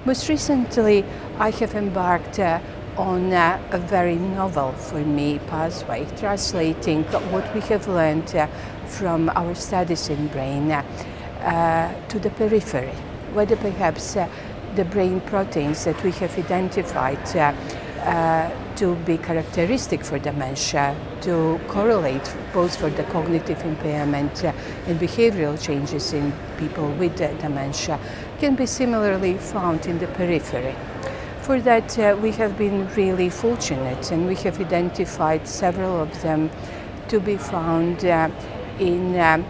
Most recently, I have embarked on a very novel, for me, pathway, translating what we have learned from our studies in brain to the periphery, whether perhaps the brain proteins that we have identified to be characteristic for dementia, to correlate both for the cognitive impairment and behavioral changes in people with dementia, can be similarly found in the periphery. For that, we have been really fortunate, and we have identified several of them to be found in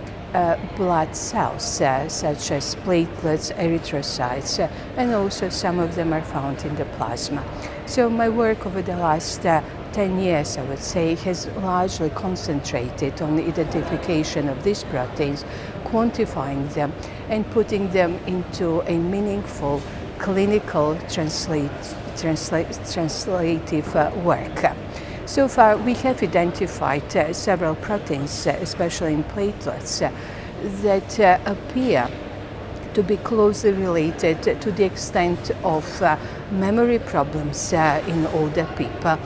blood cells, such as platelets, erythrocytes, and also some of them are found in the plasma. So my work over the last 10 years, I would say, has largely concentrated on the identification of these proteins, quantifying them, and putting them into a meaningful clinical translative work. So far, we have identified several proteins, especially in platelets, that appear to be closely related to the extent of memory problems in older people.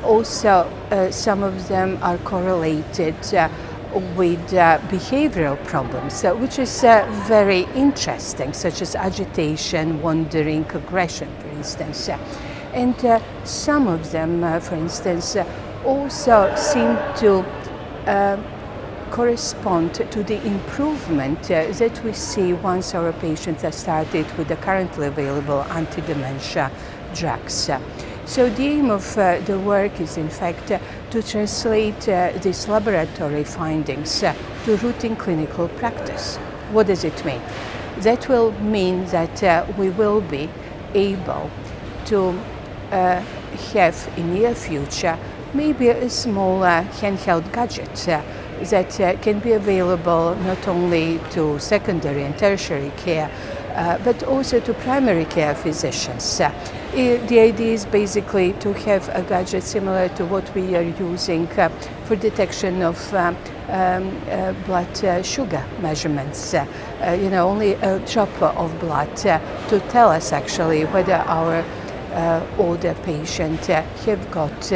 Also, some of them are correlated with behavioral problems, which is very interesting, such as agitation, wandering, aggression, for instance. And some of them, for instance, also seem to correspond to the improvement that we see once our patients are started with the currently available anti-dementia drugs. So the aim of the work is, in fact, to translate these laboratory findings to routine clinical practice. What does it mean? That will mean that we will be able to have in near future maybe a small handheld gadget that can be available not only to secondary and tertiary care, but also to primary care physicians. The idea is basically to have a gadget similar to what we are using for detection of blood sugar measurements. Only a drop of blood to tell us actually whether our older patient have got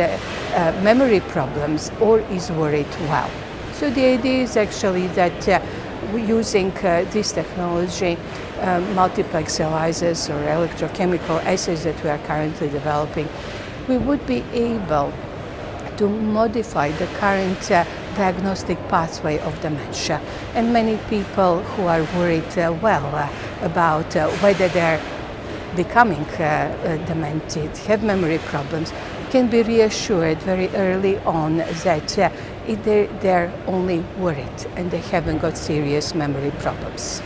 memory problems or is worried well. So the idea is actually that using this technology, multiplex ELISAs or electrochemical assays that we are currently developing, we would be able to modify the current diagnostic pathway of dementia. And many people who are worried about whether they're becoming demented, have memory problems, can be reassured very early on that they're only worried and they haven't got serious memory problems.